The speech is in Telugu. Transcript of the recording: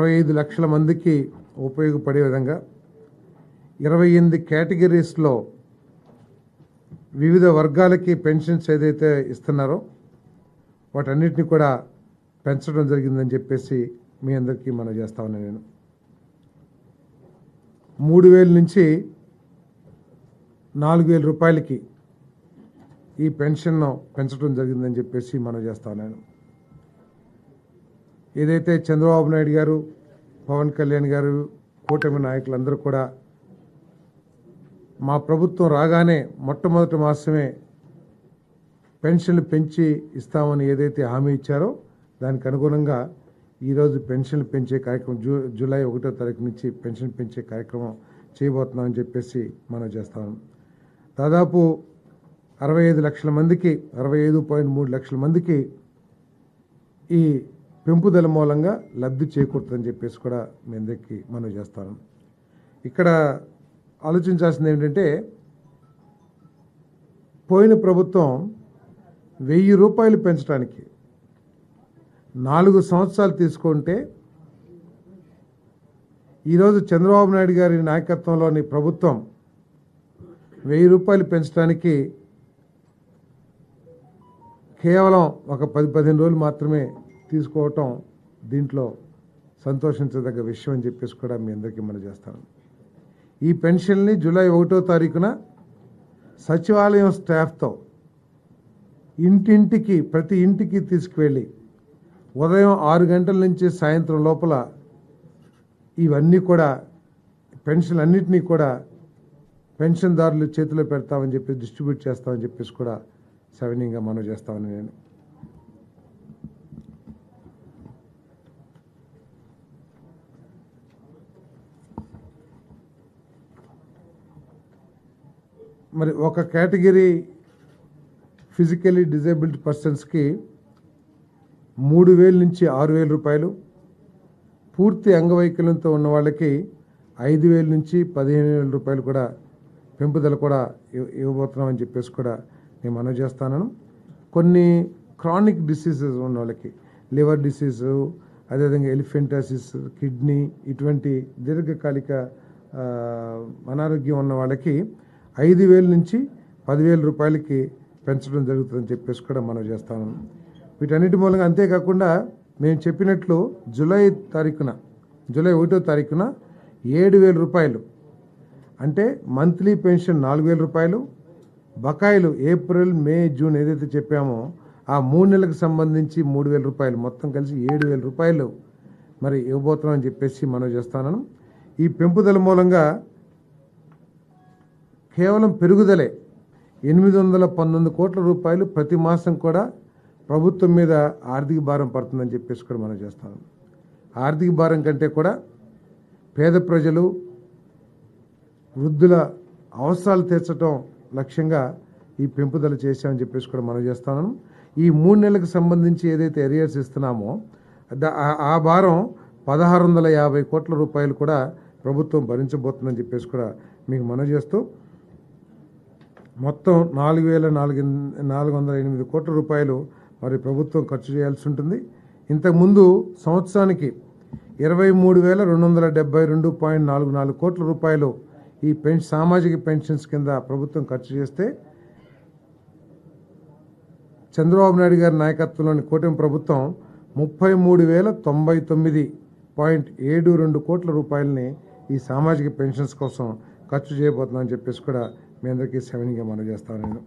25 లక్షల మందికి ఉపయోగపడే విధంగా 28 కేటగిరీస్లో వివిధ వర్గాలకి పెన్షన్స్ ఏదైతే ఇస్తున్నారో వాటన్నిటిని కూడా పెంచడం జరిగిందని చెప్పేసి మీ అందరికీ మనం చేస్తా ఉన్నాను. నేను 3,000 నుంచి 4,000 రూపాయలకి ఈ పెన్షన్ను పెంచడం జరిగిందని చెప్పేసి మనం చేస్తా ఉన్నాను. ఏదైతే చంద్రబాబు నాయుడు గారు, పవన్ కళ్యాణ్ గారు, కూటమి నాయకులందరూ కూడా మా ప్రభుత్వం రాగానే మొట్టమొదటి మాసమే పెన్షన్లు పెంచి ఇస్తామని ఏదైతే హామీ ఇచ్చారో దానికి అనుగుణంగా ఈరోజు పెన్షన్లు పెంచే కార్యక్రమం జూలై 1వ తారీఖు నుంచి పెన్షన్ పెంచే కార్యక్రమం చేయబోతున్నామని చెప్పేసి మనం చేస్తాం. దాదాపు 65 లక్షల మందికి 65.3 లక్షల మందికి ఈ పెంపుదల మూలంగా లబ్ధి చేకూరుతుందని చెప్పేసి కూడా మీ అందరికీ మనం చేస్తాను. ఇక్కడ ఆలోచించాల్సింది ఏంటంటే పోయిన ప్రభుత్వం 1,000 రూపాయలు పెంచడానికి 4 సంవత్సరాలు తీసుకుంటే ఈరోజు చంద్రబాబు నాయుడు గారి నాయకత్వంలోని ప్రభుత్వం 1,000 రూపాయలు పెంచడానికి కేవలం ఒక 10-15 రోజులు మాత్రమే తీసుకోవటం దీంట్లో సంతోషించదగ్గ విషయం అని చెప్పేసి కూడా మీ అందరికీ మనం చేస్తాను. ఈ పెన్షన్ని జూలై 1వ తారీఖున సచివాలయం స్టాఫ్తో ఇంటింటికి ప్రతి ఇంటికి తీసుకువెళ్ళి ఉదయం 6 గంటల నుంచి సాయంత్రం లోపల ఇవన్నీ కూడా పెన్షన్ అన్నింటినీ కూడా పెన్షన్దారులు చేతిలో పెడతామని చెప్పి డిస్ట్రిబ్యూట్ చేస్తామని చెప్పేసి కూడా సవినీయంగా మనం చేస్తామని నేను మరి ఒక కేటగిరీ ఫిజికలీ డిజేబుల్డ్ పర్సన్స్కి 3,000 నుంచి 6,000 రూపాయలు, పూర్తి అంగవైకల్యంతో ఉన్న వాళ్ళకి 5,000 నుంచి 15,000 రూపాయలు కూడా పెంపుదల కూడా ఇవ్వబోతున్నామని చెప్పేసి కూడా నేను మనవి చేస్తాను. కొన్ని క్రానిక్ డిసీజెస్ ఉన్న వాళ్ళకి లివర్ డిసీజు, అదేవిధంగా ఎలిఫెంటాసిస్, కిడ్నీ ఇటువంటి దీర్ఘకాలిక అనారోగ్యం ఉన్న వాళ్ళకి 5,000 నుంచి 10,000 రూపాయలకి పెంచడం జరుగుతుందని చెప్పేసి కూడా మనం చేస్తాము. వీటన్నిటి మూలంగా అంతేకాకుండా మేము చెప్పినట్లు జూలై 1వ తారీఖున 7,000 రూపాయలు అంటే మంత్లీ పెన్షన్ 4,000 రూపాయలు, బకాయిలు ఏప్రిల్, మే, జూన్ ఏదైతే చెప్పామో ఆ 3 నెలలకు సంబంధించి 3,000 రూపాయలు మొత్తం కలిసి 7,000 రూపాయలు మరి ఇవ్వబోతున్నామని చెప్పేసి మనం చేస్తాను. ఈ పెంపుదల మూలంగా కేవలం పెరుగుదలే 819 కోట్ల రూపాయలు ప్రతి మాసం కూడా ప్రభుత్వం మీద ఆర్థిక భారం పడుతుందని చెప్పేసి కూడా మనం చేస్తాం. ఆర్థిక భారం కంటే కూడా పేద ప్రజలు, వృద్ధుల అవసరాలు తీర్చడం లక్ష్యంగా ఈ పెంపుదల చేశామని చెప్పేసి కూడా మనం చేస్తాను. ఈ 3 నెలలకు సంబంధించి ఏదైతే ఎరియర్స్ ఇస్తున్నామో ఆ భారం 1,650 కోట్ల రూపాయలు కూడా ప్రభుత్వం భరించబోతుందని చెప్పేసి కూడా మీకు మనవి చేస్తూ మొత్తం 4,408 కోట్ల రూపాయలు మరి ప్రభుత్వం ఖర్చు చేయాల్సి ఉంటుంది. ఇంతకుముందు సంవత్సరానికి 23,272.44 కోట్ల రూపాయలు ఈ సామాజిక పెన్షన్స్ కింద ప్రభుత్వం ఖర్చు చేస్తే చంద్రబాబు నాయుడు గారి నాయకత్వంలోని కూటమి ప్రభుత్వం 33,099.72 కోట్ల రూపాయలని ఈ సామాజిక పెన్షన్స్ కోసం ఖర్చు చేయబోతున్నామని చెప్పేసి కూడా మీ అందరికీ సవినీయంగా మనం చేస్తాను. నేను